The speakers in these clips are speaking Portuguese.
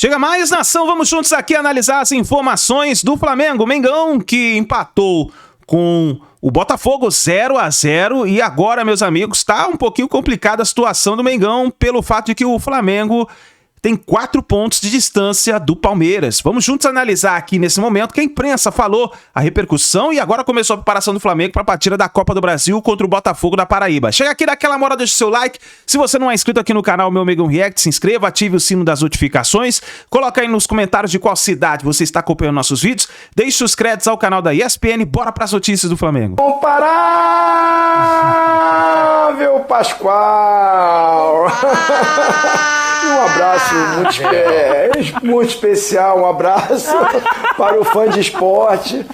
Chega mais, nação, vamos juntos aqui analisar as informações do Flamengo. Mengão que empatou com o Botafogo 0-0 e agora, meus amigos, tá um pouquinho complicada a situação do Mengão pelo fato de que o Flamengo tem 4 pontos de distância do Palmeiras. Vamos juntos analisar aqui nesse momento que a imprensa falou a repercussão e agora começou a preparação do Flamengo para a partida da Copa do Brasil contra o Botafogo da Paraíba. Chega aqui, dá aquela moral, deixa o seu like. Se você não é inscrito aqui no canal Meu Mengão React, se inscreva, ative o sino das notificações. Coloca aí nos comentários de qual cidade você está acompanhando nossos vídeos. Deixe os créditos ao canal da ESPN. Bora para as notícias do Flamengo. Comparável Pascoal! Um abraço muito especial, um abraço para o fã de esporte.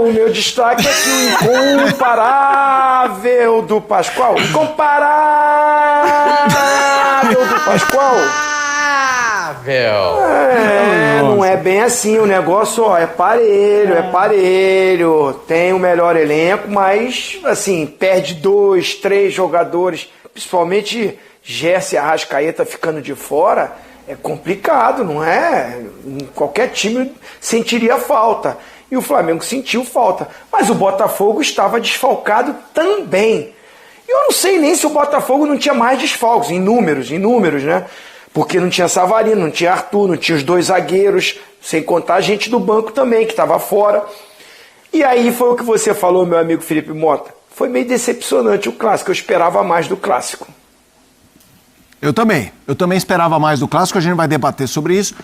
O meu destaque é que o incomparável do Pascoal. Incomparável do Pascoal. Não é bem assim, o negócio é parelho. Tem o melhor elenco, mas assim, perde 2, 3 jogadores, principalmente Gerson e Arrascaeta ficando de fora, é complicado, não é? Qualquer time sentiria falta. E o Flamengo sentiu falta. Mas o Botafogo estava desfalcado também. E eu não sei nem se o Botafogo não tinha mais desfalques, em números, né? Porque não tinha Savarino, não tinha Arthur, não tinha os 2 zagueiros, sem contar a gente do banco também, que estava fora. E aí foi o que você falou, meu amigo Felipe Mota. Foi meio decepcionante o clássico, eu esperava mais do clássico. Eu também esperava mais do clássico, a gente vai debater sobre isso.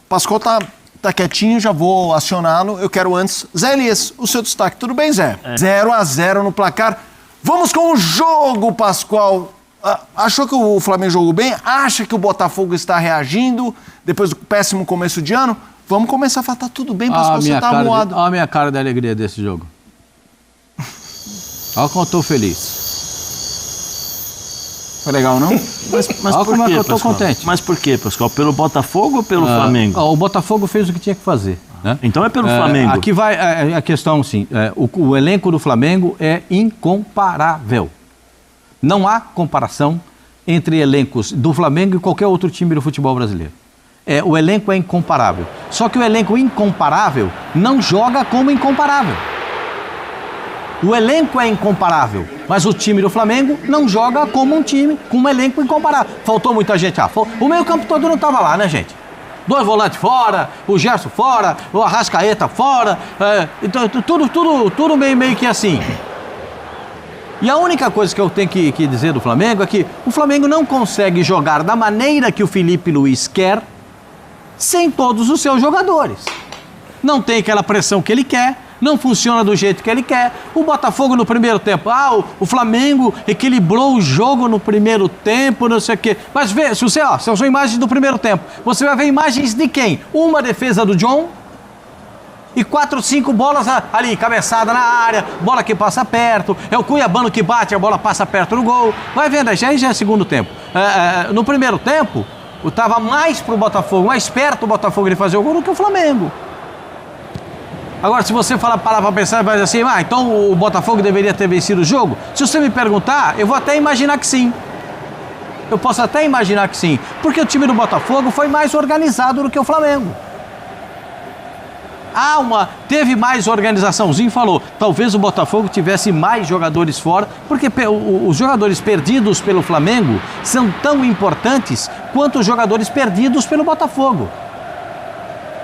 Pascoal tá quietinho, já vou acioná-lo. Eu quero antes, Zé Elias, o seu destaque. Tudo bem, Zé? 0-0 no placar. Vamos com o jogo, Pascoal. Achou que o Flamengo jogou bem? Acha que o Botafogo está reagindo depois do péssimo começo de ano? Vamos começar a falar, tá tudo bem, Pascoal, você tá amuado. Olha a minha cara de alegria desse jogo. Olha como eu tô feliz. Foi legal, não? Mas por quê, eu tô contente. Mas por quê, Pascoal? Pelo Botafogo ou pelo Flamengo? O Botafogo fez o que tinha que fazer. Né? Então é pelo Flamengo. Aqui vai a questão, sim. O elenco do Flamengo é incomparável. Não há comparação entre elencos do Flamengo e qualquer outro time do futebol brasileiro. O elenco é incomparável. Só que o elenco incomparável não joga como incomparável. O elenco é incomparável, mas o time do Flamengo não joga como um time, com um elenco incomparável. Faltou muita gente. O meio-campo todo não estava lá, né, gente? 2 volantes fora, o Gerson fora, o Arrascaeta fora, então, tudo meio que assim. E a única coisa que eu tenho que dizer do Flamengo é que o Flamengo não consegue jogar da maneira que o Felipe Luiz quer, sem todos os seus jogadores. Não tem aquela pressão que ele quer. Não funciona do jeito que ele quer. O Botafogo no primeiro tempo. O Flamengo equilibrou o jogo no primeiro tempo, não sei o quê. Mas vê, são imagens do primeiro tempo. Você vai ver imagens de quem? Uma defesa do John e 4, 5 bolas ali, cabeçada na área, bola que passa perto. É o Cuiabano que bate, a bola passa perto no gol. Vai vendo, já é segundo tempo. No primeiro tempo, estava mais pro Botafogo, mais perto o Botafogo de fazer o gol do que o Flamengo. Agora, se você parar para pensar, vai assim, então o Botafogo deveria ter vencido o jogo? Se você me perguntar, eu vou até imaginar que sim. Eu posso até imaginar que sim. Porque o time do Botafogo foi mais organizado do que o Flamengo. Teve mais organizaçãozinho, falou. Talvez o Botafogo tivesse mais jogadores fora, porque os jogadores perdidos pelo Flamengo são tão importantes quanto os jogadores perdidos pelo Botafogo.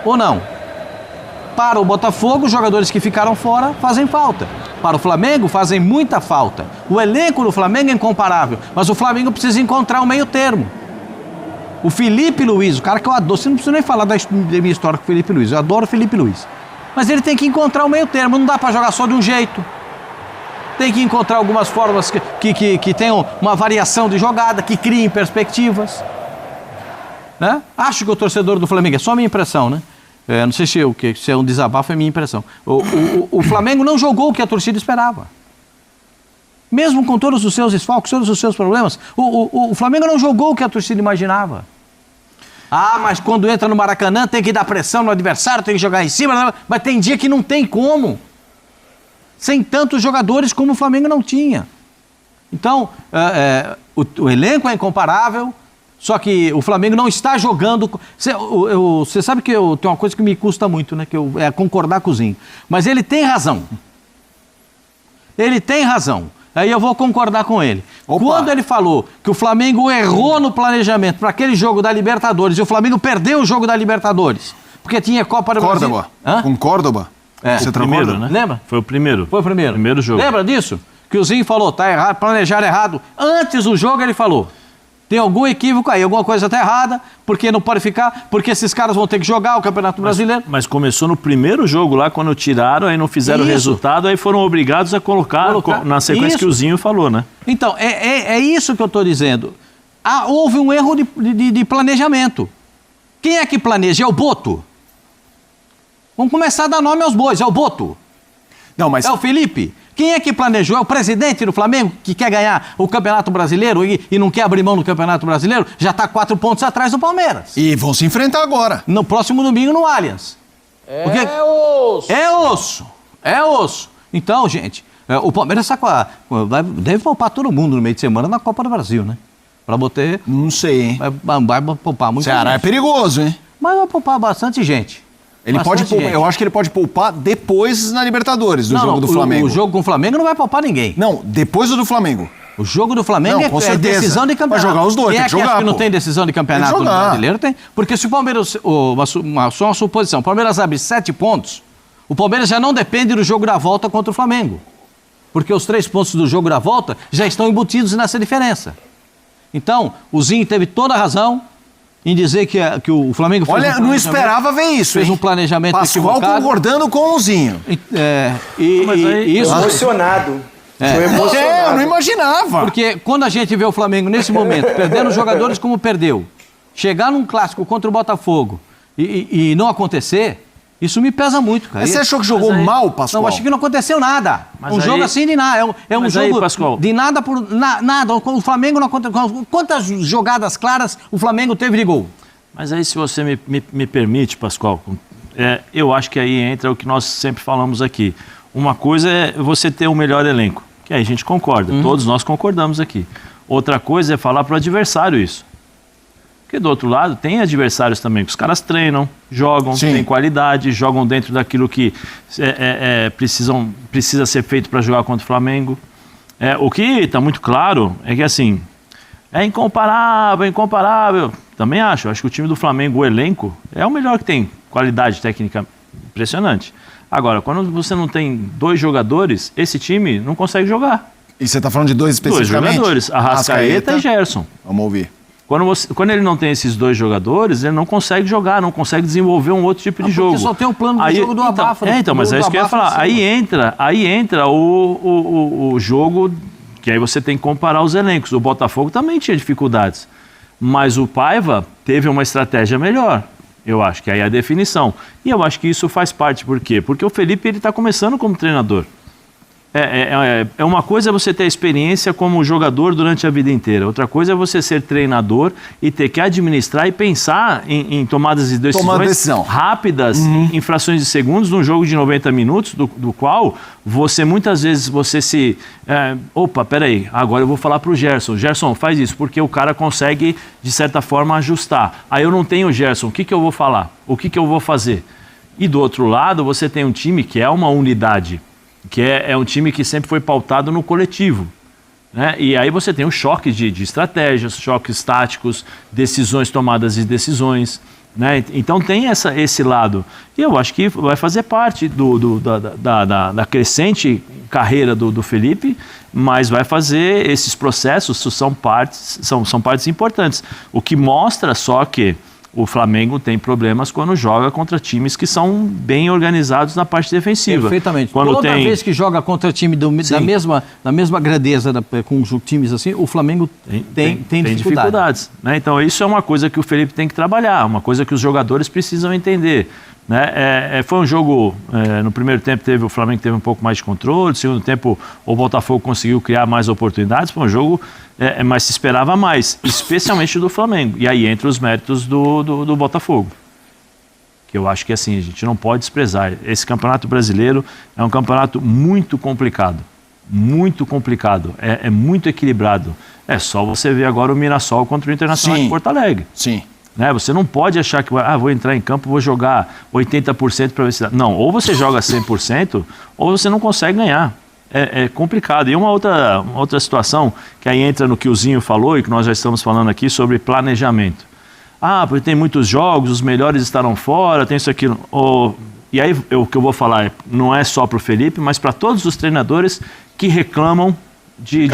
Ou não? Para o Botafogo, os jogadores que ficaram fora fazem falta. Para o Flamengo, fazem muita falta. O elenco do Flamengo é incomparável, mas o Flamengo precisa encontrar um meio termo. O Felipe Luiz, o cara que eu adoro, você não precisa nem falar da minha história com o Felipe Luiz, eu adoro o Felipe Luiz. Mas ele tem que encontrar um meio termo, não dá para jogar só de um jeito. Tem que encontrar algumas formas que tenham uma variação de jogada, que criem perspectivas. Né? Acho que o torcedor do Flamengo, é só a minha impressão, né? Não sei se é um desabafo, é minha impressão. O Flamengo não jogou o que a torcida esperava. Mesmo com todos os seus desfalques, todos os seus problemas, o Flamengo não jogou o que a torcida imaginava. Mas quando entra no Maracanã tem que dar pressão no adversário, tem que jogar em cima, mas tem dia que não tem como. Sem tantos jogadores como o Flamengo não tinha. Então, o elenco é incomparável, Só que o Flamengo não está jogando... Você sabe que tem uma coisa que me custa muito, né? É concordar com o Zinho. Mas ele tem razão. Ele tem razão. Aí eu vou concordar com ele. Opa. Quando ele falou que o Flamengo errou no planejamento para aquele jogo da Libertadores e o Flamengo perdeu o jogo da Libertadores, porque tinha Copa do Brasil... Córdoba. Hã? Com Córdoba. É. Você Primeiro, né? Lembra? Foi o primeiro. Foi o primeiro. Primeiro jogo. Lembra disso? Que o Zinho falou, tá errado, planejar errado. Antes do jogo ele falou, tem algum equívoco aí, alguma coisa tá errada, porque não pode ficar, porque esses caras vão ter que jogar o Campeonato Brasileiro. Mas começou no primeiro jogo lá, quando tiraram, aí não fizeram o Isso. resultado, aí foram obrigados a colocar na sequência Isso. que o Zinho falou, né? Então, é isso que eu estou dizendo. Houve um erro de planejamento. Quem é que planeja? É o Boto. Vamos começar a dar nome aos bois, é o Boto. Não, mas... É o Felipe. Quem é que planejou? É o presidente do Flamengo, que quer ganhar o Campeonato Brasileiro e não quer abrir mão do Campeonato Brasileiro? Já está 4 pontos atrás do Palmeiras. E vão se enfrentar agora. No próximo domingo no Allianz. Osso. É osso. É osso. Então, gente, o Palmeiras está deve poupar todo mundo no meio de semana na Copa do Brasil, né? Para botar... Não sei, hein? Vai poupar muito. Ceará é perigoso, hein? Mas vai poupar bastante gente. Ele pode Bastante poupar, gente. eu acho que ele pode poupar depois na Libertadores, do jogo do Flamengo. O jogo com o Flamengo não vai poupar ninguém. Não, depois do Flamengo. O jogo do Flamengo Não, com é certeza. decisão de campeonato. Vai jogar os dois, Quem tem é que que jogar, acha que não pô. tem decisão de campeonato Tem que no jogar. brasileiro? Tem. Porque se o Palmeiras, só uma suposição, o Palmeiras abre 7 pontos, o Palmeiras já não depende do jogo da volta contra o Flamengo. Porque os 3 pontos do jogo da volta já estão embutidos nessa diferença. Então, o Zinho teve toda a razão em dizer que o Flamengo fez Olha, não esperava ver isso, fez hein? um planejamento Pascoal equivocado. concordando com o Zinho. Mas aí- Isso... Emocionado. Foi emocionado. Eu não imaginava. Porque quando a gente vê o Flamengo nesse momento, perdendo jogadores como perdeu, chegar num clássico contra o Botafogo e não acontecer, isso me pesa muito, cara. Mas você achou que jogou Mas aí- mal, Pascoal? Não, achei que não aconteceu nada. Mas Um aí- jogo assim de nada. É um Mas aí, jogo Pascoal- de nada por nada. O Flamengo não aconteceu. Quantas jogadas claras o Flamengo teve de gol? Mas aí, se você me permite, Pascoal, eu acho que aí entra o que nós sempre falamos aqui. Uma coisa é você ter um melhor elenco, que aí a gente concorda, todos nós concordamos aqui. Outra coisa é falar para o adversário isso. Porque do outro lado, tem adversários também, que os caras treinam, jogam, Sim. têm qualidade, jogam dentro daquilo que precisa ser feito para jogar contra o Flamengo. O que está muito claro é que, assim, é incomparável. Também acho que o time do Flamengo, o elenco, é o melhor que tem. Qualidade técnica impressionante. Agora, quando você não tem 2 jogadores, esse time não consegue jogar. E você tá falando de 2 2 especificamente? jogadores, Arrascaeta e Gerson. Vamos ouvir. Quando ele não tem esses 2 jogadores, ele não consegue jogar, não consegue desenvolver um outro tipo de jogo. Porque só tem o plano do jogo do abafa. Mas é isso que eu ia falar. Aí entra o jogo, que aí você tem que comparar os elencos. O Botafogo também tinha dificuldades, mas o Paiva teve uma estratégia melhor. Eu acho que aí é a definição. E eu acho que isso faz parte. Por quê? Porque o Felipe está começando como treinador. Uma coisa é você ter experiência como jogador durante a vida inteira. Outra coisa é você ser treinador e ter que administrar e pensar em tomadas de decisões rápidas, em frações de segundos, num jogo de 90 minutos, do qual você muitas vezes peraí, agora eu vou falar para o Gerson. Gerson, faz isso, porque o cara consegue, de certa forma, ajustar. Aí eu não tenho o Gerson, o que eu vou falar? O que eu vou fazer? E do outro lado, você tem um time que é uma unidade, que é um time que sempre foi pautado no coletivo, né? E aí você tem um choque de estratégias, choques táticos, decisões, tomadas de decisões, né? Então tem esse lado. E eu acho que vai fazer parte da crescente carreira do Felipe, mas vai fazer esses processos, são partes importantes. O que mostra só que o Flamengo tem problemas quando joga contra times que são bem organizados na parte defensiva. Perfeitamente. Toda vez que joga contra time da mesma grandeza com times assim, o Flamengo tem dificuldades. Né? Então isso é uma coisa que o Felipe tem que trabalhar, uma coisa que os jogadores precisam entender. Né? Foi um jogo, no primeiro tempo o Flamengo teve um pouco mais de controle, no segundo tempo o Botafogo conseguiu criar mais oportunidades, foi um jogo, mas se esperava mais, especialmente do Flamengo. E aí entra os méritos do Botafogo, que eu acho que assim, a gente não pode desprezar. Esse Campeonato Brasileiro é um campeonato muito complicado, é muito equilibrado. É só você ver agora o Mirassol contra o Internacional de Porto Alegre. Sim. Né? Você não pode achar que vou entrar em campo, vou jogar 80% para ver se dá. Não, ou você joga 100% ou você não consegue ganhar. É complicado. E uma outra situação que aí entra no que o Zinho falou e que nós já estamos falando aqui sobre planejamento. Porque tem muitos jogos, os melhores estarão fora, tem isso aqui. E aí o que eu vou falar não é só para o Felipe, mas para todos os treinadores que reclamam de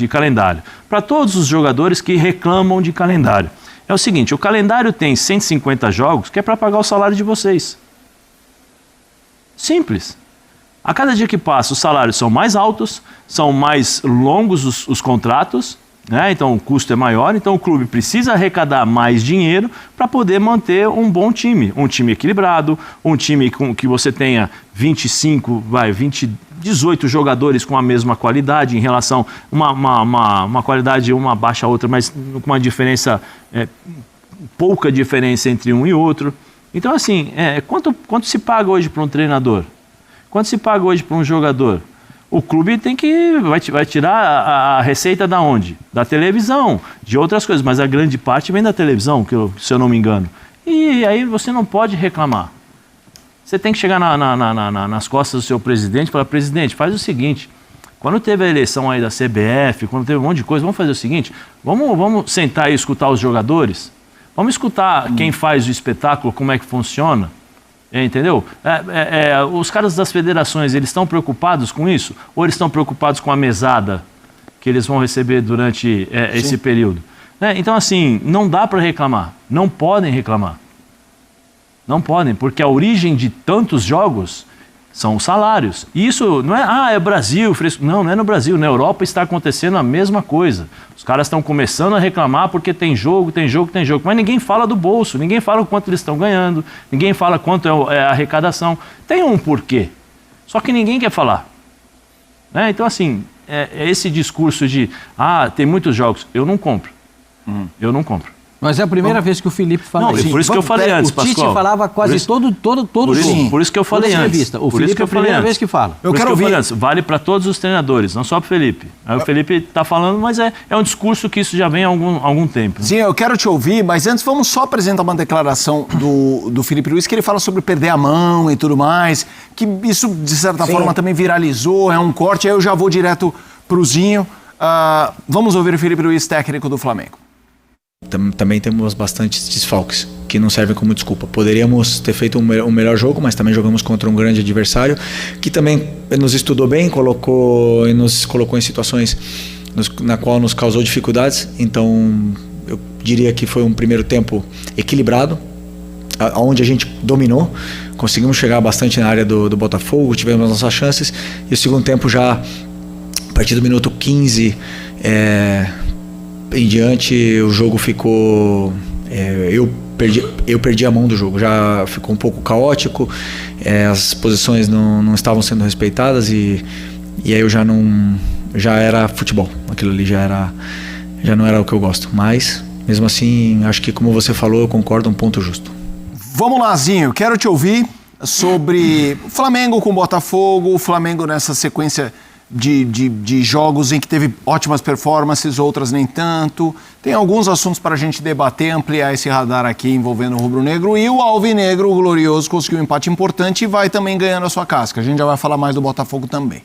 calendário. Para todos os jogadores que reclamam de calendário. É o seguinte, o calendário tem 150 jogos que é para pagar o salário de vocês. Simples. A cada dia que passa, os salários são mais altos, são mais longos os contratos, né? Então o custo é maior, então o clube precisa arrecadar mais dinheiro para poder manter um bom time. Um time equilibrado, um time que você tenha 18 jogadores com a mesma qualidade em relação uma qualidade, uma baixa a outra, mas com uma diferença, pouca diferença entre um e outro. Então assim, quanto se paga hoje para um treinador? Quanto se paga hoje para um jogador? O clube vai tirar a receita da onde? Da televisão, de outras coisas, mas a grande parte vem da televisão, se eu não me engano. E aí você não pode reclamar. Você tem que chegar nas costas do seu presidente e falar, presidente, faz o seguinte, quando teve a eleição aí da CBF, quando teve um monte de coisa, vamos fazer o seguinte, vamos sentar e escutar os jogadores, vamos escutar quem faz o espetáculo, como é que funciona. Entendeu? Os caras das federações, eles estão preocupados com isso? Ou eles estão preocupados com a mesada que eles vão receber durante esse período? Então, assim, não dá para reclamar. Não podem reclamar. Não podem, porque a origem de tantos jogos são os salários. E isso não é Brasil, fresco. Não é no Brasil. Na Europa está acontecendo a mesma coisa. Os caras estão começando a reclamar porque tem jogo. Mas ninguém fala do bolso, ninguém fala o quanto eles estão ganhando, ninguém fala quanto é a arrecadação. Tem um porquê. Só que ninguém quer falar. Então, assim, esse discurso de tem muitos jogos, eu não compro. Eu não compro. Mas é a primeira vez que o Felipe fala isso. Por isso que eu falei antes, Pascoal. O Tite falava quase todo jogo. Por isso que eu falei antes. O Felipe é a primeira vez que fala. Eu quero ouvir. Vale para todos os treinadores, não só para o Felipe. Aí o Felipe está falando, mas é um discurso que isso já vem há algum tempo. Sim, eu quero te ouvir, mas antes vamos só apresentar uma declaração do Felipe Luiz, que ele fala sobre perder a mão e tudo mais, que isso, de certa forma, também viralizou, é um corte, aí eu já vou direto pro Zinho. Vamos ouvir o Felipe Luiz, técnico do Flamengo. Também temos bastantes desfalques que não servem como desculpa. Poderíamos ter feito um melhor jogo, mas também jogamos contra um grande adversário que também nos estudou bem, nos colocou em situações na qual nos causou dificuldades. Então eu diria que foi um primeiro tempo equilibrado, onde a gente dominou, conseguimos chegar bastante na área do Botafogo, tivemos nossas chances, e o segundo tempo já a partir do minuto 15 em diante o jogo ficou... Eu perdi a mão do jogo, já ficou um pouco caótico, as posições não estavam sendo respeitadas e aí eu já era futebol, aquilo ali já não era o que eu gosto, mas mesmo assim acho que, como você falou, eu concordo, um ponto justo. Vamos lá, Zinho, quero te ouvir sobre o Flamengo com o Botafogo, o Flamengo nessa sequência de jogos em que teve ótimas performances, outras nem tanto. Tem alguns assuntos para a gente debater, ampliar esse radar aqui envolvendo o rubro-negro, e o alvinegro, o glorioso, conseguiu um empate importante e vai também ganhando a sua casca. A gente já vai falar mais do Botafogo também.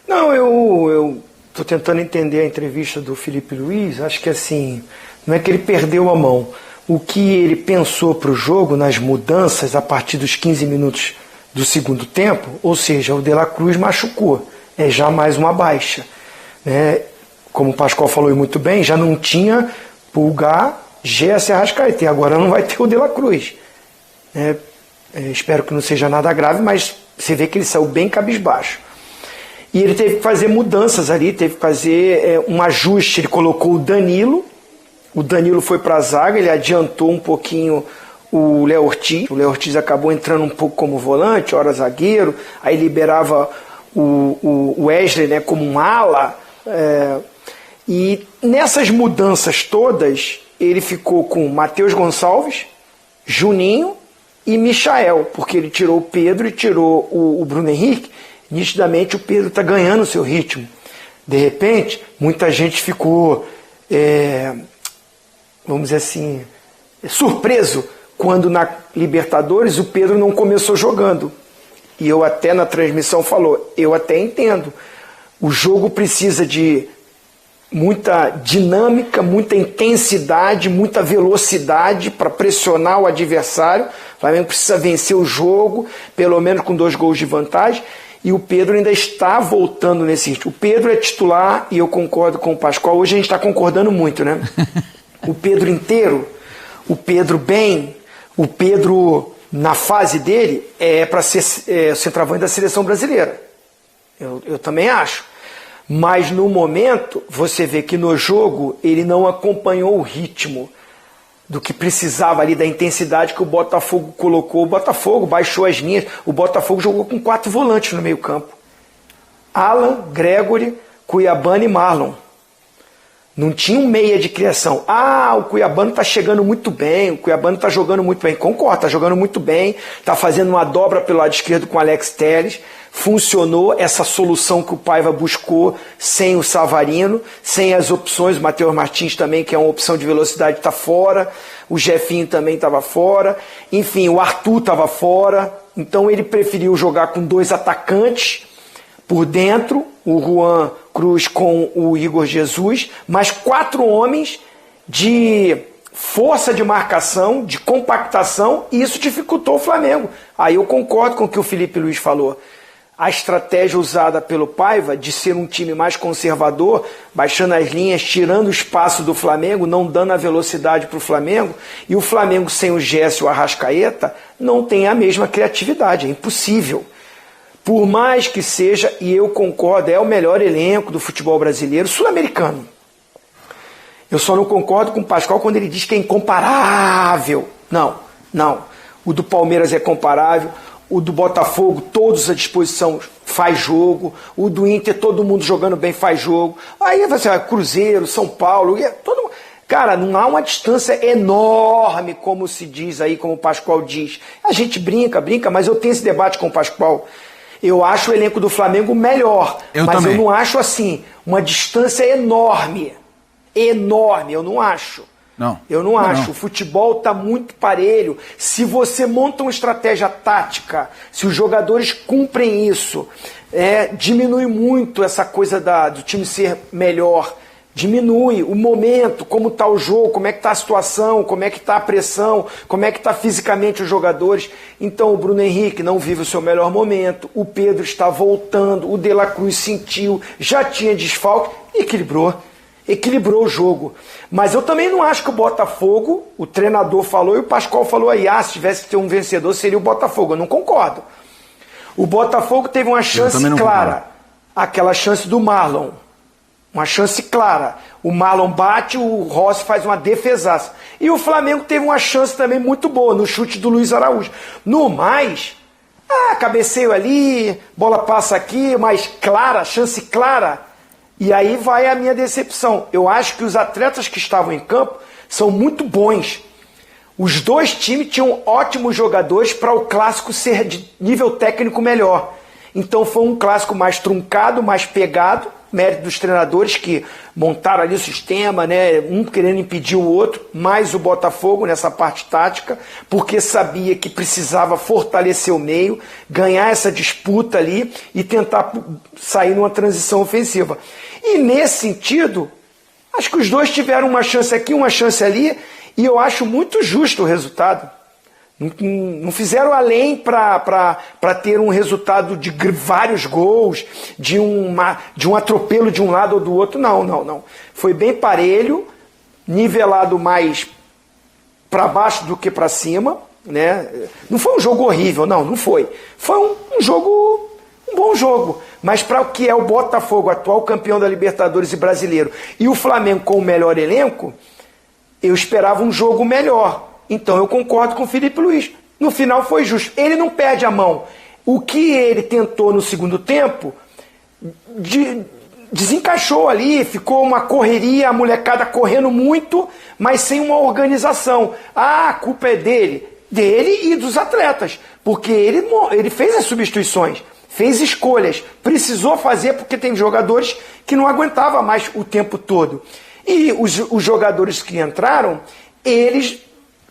Não, eu tô tentando entender a entrevista do Felipe Luiz. Acho que assim, não é que ele perdeu a mão. O que ele pensou para o jogo, nas mudanças a partir dos 15 minutos do segundo tempo, ou seja, o De La Cruz machucou, é já mais uma baixa, né? Como o Pascoal falou muito bem, já não tinha Pulgar, Gerson e Arrascaeta, e agora não vai ter o De La Cruz, né? Espero que não seja nada grave, mas você vê que ele saiu bem cabisbaixo, e ele teve que fazer mudanças ali, teve que fazer um ajuste. Ele colocou o Danilo foi para a zaga, ele adiantou um pouquinho o Léo Ortiz acabou entrando um pouco como volante, ora zagueiro, aí liberava o Wesley, né, como um ala, e nessas mudanças todas ele ficou com Matheus Gonçalves, Juninho e Michael, porque ele tirou o Pedro e tirou o Bruno Henrique. Nitidamente o Pedro está ganhando o seu ritmo, De repente, muita gente ficou, vamos dizer assim, surpreso quando na Libertadores o Pedro não começou jogando. E eu até na transmissão falou, eu até entendo. O jogo precisa de muita dinâmica, muita intensidade, muita velocidade para pressionar o adversário. O Flamengo precisa vencer o jogo, pelo menos com 2 gols de vantagem. E o Pedro ainda está voltando nesse ritmo. O Pedro é titular e eu concordo com o Pascoal. Hoje a gente está concordando muito, né? O Pedro inteiro, o Pedro bem, o Pedro na fase dele é para ser centroavante da seleção brasileira. Eu também acho. Mas no momento, você vê que no jogo ele não acompanhou o ritmo do que precisava ali, da intensidade que o Botafogo colocou. O Botafogo baixou as linhas, o Botafogo jogou com 4 volantes no meio campo. Alan, Gregory, Cuiabano e Marlon. Não tinha um meia de criação. O Cuiabano está chegando muito bem, o Cuiabano está jogando muito bem. Concordo, está jogando muito bem, está fazendo uma dobra pelo lado esquerdo com o Alex Telles. Funcionou essa solução que o Paiva buscou sem o Savarino, sem as opções. O Matheus Martins também, que é uma opção de velocidade, está fora. O Jefinho também estava fora. Enfim, o Arthur estava fora. Então ele preferiu jogar com 2 atacantes por dentro, o Juan Cruz com o Igor Jesus, mas 4 homens de força de marcação, de compactação, e isso dificultou o Flamengo. Aí eu concordo com o que o Felipe Luiz falou. A estratégia usada pelo Paiva de ser um time mais conservador, baixando as linhas, tirando o espaço do Flamengo, não dando a velocidade para o Flamengo, e o Flamengo sem o Gerson e o Arrascaeta não tem a mesma criatividade, é impossível. Por mais que seja, e eu concordo, é o melhor elenco do futebol brasileiro, sul-americano. Eu só não concordo com o Pascoal quando ele diz que é incomparável. Não. O do Palmeiras é comparável. O do Botafogo, todos à disposição, faz jogo. O do Inter, todo mundo jogando bem, faz jogo. Aí você vai, Cruzeiro, São Paulo, todo mundo. Cara, não há uma distância enorme, como se diz aí, como o Pascoal diz. A gente brinca, mas eu tenho esse debate com o Pascoal. Eu acho o elenco do Flamengo melhor, mas eu não acho assim, uma distância enorme. Eu não acho. Eu não acho. O futebol está muito parelho. Se você monta uma estratégia tática, se os jogadores cumprem isso, diminui muito essa coisa do time ser melhor. Diminui o momento, como está o jogo, como é que está a situação, como é que está a pressão, como é que está fisicamente os jogadores. Então o Bruno Henrique não vive o seu melhor momento, o Pedro está voltando, o De La Cruz sentiu, já tinha desfalque, equilibrou o jogo. Mas eu também não acho que o Botafogo, o treinador falou e o Pascoal falou aí, se tivesse que ter um vencedor seria o Botafogo. Eu não concordo. O Botafogo teve uma chance clara, aquela chance do Marlon. Uma chance clara. O Marlon bate, o Rossi faz uma defesaça. E o Flamengo teve uma chance também muito boa no chute do Luiz Araújo. No mais, cabeceio ali, bola passa aqui, mas clara, chance clara. E aí vai a minha decepção. Eu acho que os atletas que estavam em campo são muito bons. Os 2 times tinham ótimos jogadores para o clássico ser de nível técnico melhor. Então foi um clássico mais truncado, mais pegado, mérito dos treinadores que montaram ali o sistema, né? Um querendo impedir o outro, mais o Botafogo nessa parte tática, porque sabia que precisava fortalecer o meio, ganhar essa disputa ali e tentar sair numa transição ofensiva. E nesse sentido, acho que os 2 tiveram uma chance aqui, uma chance ali, e eu acho muito justo o resultado. Não fizeram além para ter um resultado de vários gols, de um atropelo de um lado ou do outro. Não. Foi bem parelho, nivelado mais para baixo do que para cima, né? Não foi um jogo horrível, não foi. Foi um bom jogo. Mas para o que é o Botafogo, atual campeão da Libertadores e brasileiro, e o Flamengo com o melhor elenco, eu esperava um jogo melhor. Então eu concordo com o Felipe Luiz. No final foi justo. Ele não perde a mão. O que ele tentou no segundo tempo, desencaixou ali, ficou uma correria, a molecada correndo muito, mas sem uma organização. A culpa é dele e dos atletas, porque ele fez as substituições. fez escolhas, precisou fazer porque tem jogadores que não aguentavam mais o tempo todo. E os jogadores que entraram, eles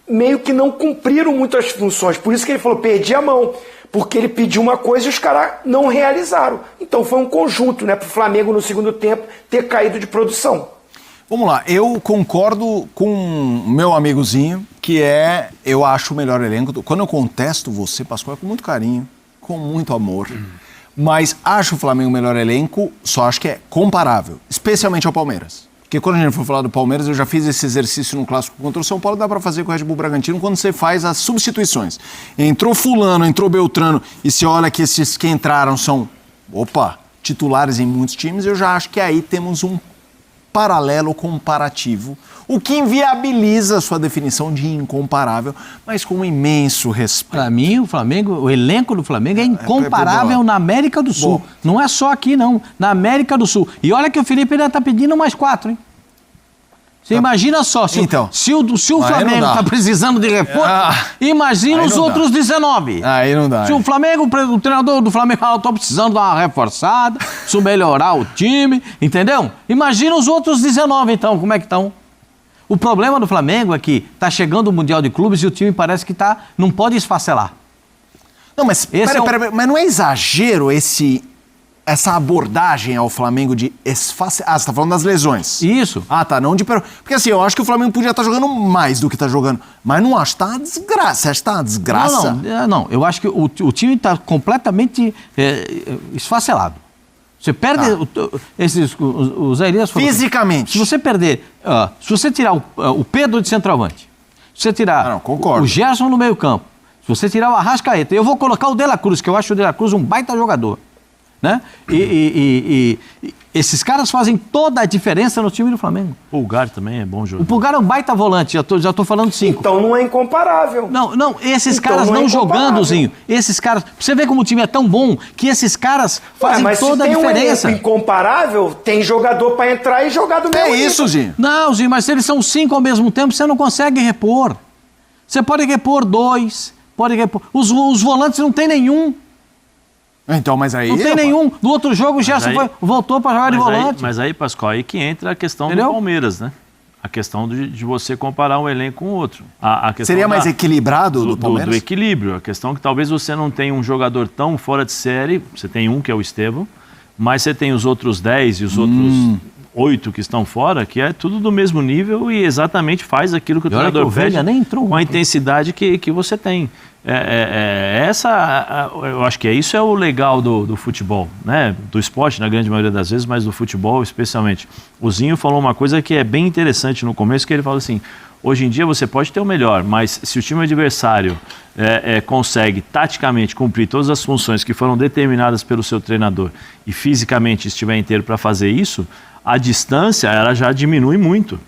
meio que não cumpriram muito as funções. Por isso que ele falou, perdi a mão. Porque ele pediu uma coisa e os caras não realizaram. Então foi um conjunto, né, para o Flamengo no segundo tempo ter caído de produção. Vamos lá, eu concordo com o meu amigozinho, que eu acho o melhor elenco. Quando eu contesto você, Pascoal, é com muito carinho, com muito amor. Mas acho o Flamengo o melhor elenco, só acho que é comparável, especialmente ao Palmeiras. Porque quando a gente for falar do Palmeiras, eu já fiz esse exercício no Clássico contra o São Paulo, dá para fazer com o Red Bull Bragantino quando você faz as substituições. Entrou fulano, entrou Beltrano, e se olha que esses que entraram são, titulares em muitos times, eu já acho que aí temos um paralelo comparativo, o que inviabiliza a sua definição de incomparável, mas com um imenso respeito. Para mim, o Flamengo, o elenco do Flamengo é incomparável na América do Sul. Bom. Não é só aqui, não. Na América do Sul. E olha que o Felipe ainda está pedindo mais 4, hein? Você imagina só, se o Flamengo está precisando de reforço, imagina os outros 19. Aí não dá. Se o Flamengo, o treinador do Flamengo fala, estou precisando dar uma reforçada, preciso melhorar o time, entendeu? Imagina os outros 19, então, como é que estão? O problema do Flamengo é que está chegando o Mundial de Clubes e o time parece que não pode esfacelar. Não, mas mas não é exagero essa abordagem ao Flamengo de esfacelar? Ah, você está falando das lesões. Isso. Ah, tá, não de... Porque assim, eu acho que o Flamengo podia estar jogando mais do que está jogando, mas não acho que está uma desgraça. Você acha que está uma desgraça? Não, eu acho que o time está completamente esfacelado. Você perde os Elias fisicamente. Se você perder, se você tirar o Pedro de centroavante, se você tirar o Gerson no meio campo, se você tirar o Arrascaeta, eu vou colocar o De La Cruz, que eu acho o De La Cruz um baita jogador, né? E esses caras fazem toda a diferença no time do Flamengo. O Pulgar também é bom jogador. O Pulgar é um baita volante, já tô falando 5. Então não é incomparável. Não, esses caras não jogando, Zinho. Esses caras... Você vê como o time é tão bom que esses caras fazem toda a diferença. Se tem um incomparável, tem jogador para entrar e jogar do mesmo nível. Isso, Zinho. Não, Zinho, mas se eles são 5 ao mesmo tempo, você não consegue repor. Você pode repor 2, pode repor... Os volantes não tem nenhum. Então, mas aí... Não tem nenhum. No outro jogo, o Gerson voltou para jogar de volante. Mas aí, Pascoal, aí que entra a questão do Palmeiras, né? A questão de você comparar um elenco com o outro. Seria mais equilibrado do Palmeiras? Do equilíbrio. A questão que talvez você não tenha um jogador tão fora de série, você tem um que é o Estevão, mas você tem os outros 10 e os outros 8 que estão fora, que é tudo do mesmo nível e exatamente faz aquilo que o treinador pede com a intensidade que você tem. Eu acho que isso é o legal do futebol, né? Do esporte na grande maioria das vezes, mas do futebol especialmente. O Zinho falou uma coisa que é bem interessante no começo, que ele falou assim, hoje em dia você pode ter o melhor, mas se o time adversário consegue taticamente cumprir todas as funções que foram determinadas pelo seu treinador e fisicamente estiver inteiro para fazer isso, a distância ela já diminui muito.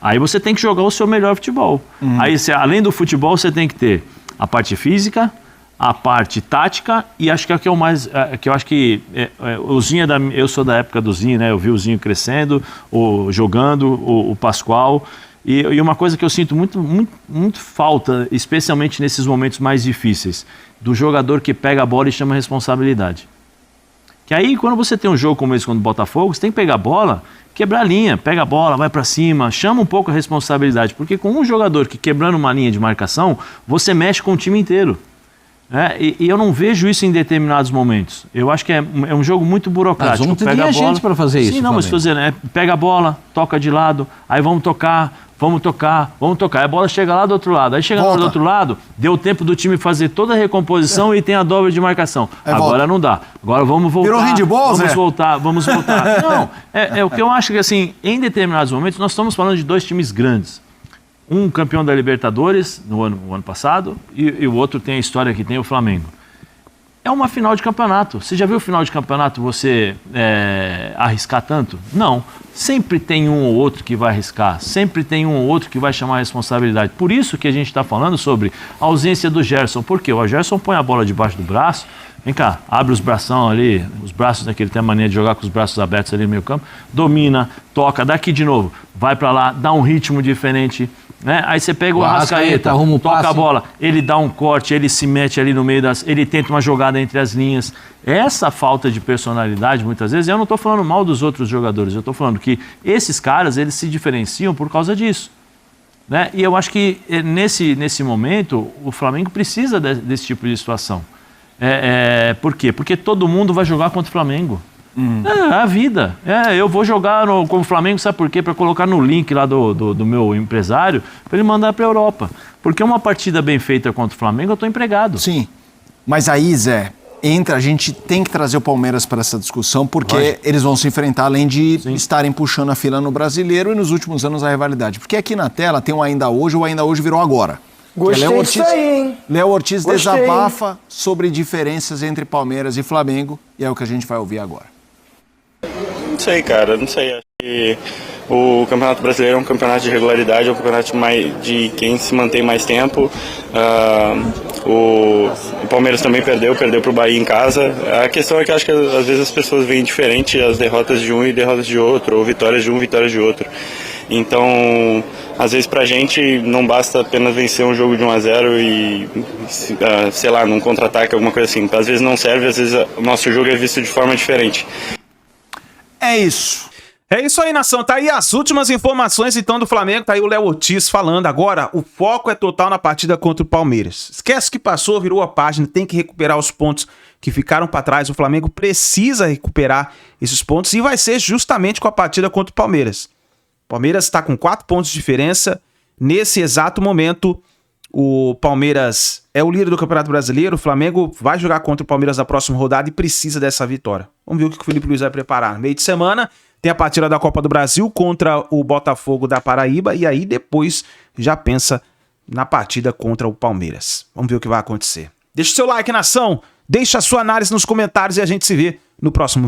Aí você tem que jogar o seu melhor futebol. Aí, além do futebol, você tem que ter a parte física, a parte tática e acho que é o que é o mais... que eu acho que o Zinho eu sou da época do Zinho, né? Eu vi o Zinho crescendo, jogando, o Pascoal. E uma coisa que eu sinto muito falta, especialmente nesses momentos mais difíceis, do jogador que pega a bola e chama a responsabilidade. Que aí, quando você tem um jogo como esse contra o Botafogo, você tem que pegar a bola, quebrar a linha, pega a bola, vai pra cima, chama um pouco a responsabilidade. Porque com um jogador que quebrando uma linha de marcação, você mexe com o time inteiro. E eu não vejo isso em determinados momentos. Eu acho que é um jogo muito burocrático. Mas não teria gente para fazer isso. Sim, não, mas fazer, pega a bola, toca de lado, aí vamos tocar. Aí a bola chega lá do outro lado. Aí chega lá do outro lado, deu tempo do time fazer toda a recomposição e tem a dobra de marcação. Agora não dá. Agora vamos voltar. Virou handball, vamos voltar. Não, o que eu acho que assim, em determinados momentos, nós estamos falando de 2 times grandes. Um campeão da Libertadores no ano passado e o outro tem a história que tem o Flamengo. É uma final de campeonato. Você já viu final de campeonato você arriscar tanto? Não. Sempre tem um ou outro que vai arriscar. Sempre tem um ou outro que vai chamar a responsabilidade. Por isso que a gente está falando sobre a ausência do Gerson. Por quê? O Gerson põe a bola debaixo do braço. Vem cá, abre os bração ali, os braços, né, que ele tem a mania de jogar com os braços abertos ali no meio campo. Domina, toca, daqui de novo. Vai para lá, dá um ritmo diferente. Né? Aí você pega o Arrascaeta, Arrascaeta, arruma um toca passe. a bola, ele dá um corte, ele se mete ali no meio ele tenta uma jogada entre as linhas. Essa falta de personalidade, muitas vezes, eu não estou falando mal dos outros jogadores, eu estou falando que esses caras, eles se diferenciam por causa disso. Né? E eu acho que nesse momento, o Flamengo precisa desse tipo de situação. Por quê? Porque todo mundo vai jogar contra o Flamengo. É a vida. Eu vou jogar com o Flamengo, sabe por quê? Para colocar no link lá do meu empresário, para ele mandar para a Europa. Porque uma partida bem feita contra o Flamengo, eu estou empregado. Sim. Mas aí, Zé, a gente tem que trazer o Palmeiras para essa discussão, porque eles vão se enfrentar, além de estarem puxando a fila no Brasileiro e nos últimos anos a rivalidade. Porque aqui na tela tem o Ainda Hoje, o Ainda Hoje virou Agora. Gostei disso aí, hein? Léo Ortiz Gostei. desabafa sobre diferenças entre Palmeiras e Flamengo, e é o que a gente vai ouvir agora. Não sei, cara, não sei. Acho que o Campeonato Brasileiro é um campeonato de regularidade, é um campeonato de quem se mantém mais tempo. O Palmeiras também perdeu para o Bahia em casa. A questão é que acho que às vezes as pessoas veem diferente as derrotas de um e derrotas de outro, ou vitórias de um e vitórias de outro. Então, às vezes pra gente não basta apenas vencer um jogo de 1-0 e, sei lá, num contra-ataque, alguma coisa assim. Às vezes não serve, às vezes o nosso jogo é visto de forma diferente. É isso. É isso aí, nação. Tá aí as últimas informações, então, do Flamengo. Tá aí o Léo Ortiz falando. Agora, o foco é total na partida contra o Palmeiras. Esquece o que passou, virou a página, tem que recuperar os pontos que ficaram para trás. O Flamengo precisa recuperar esses pontos e vai ser justamente com a partida contra o Palmeiras. O Palmeiras está com 4 pontos de diferença. Nesse exato momento, o Palmeiras é o líder do Campeonato Brasileiro. O Flamengo vai jogar contra o Palmeiras na próxima rodada e precisa dessa vitória. Vamos ver o que o Felipe Luiz vai preparar. No meio de semana, tem a partida da Copa do Brasil contra o Botafogo da Paraíba. E aí depois já pensa na partida contra o Palmeiras. Vamos ver o que vai acontecer. Deixa o seu like, nação. Deixa a sua análise nos comentários e a gente se vê no próximo vídeo.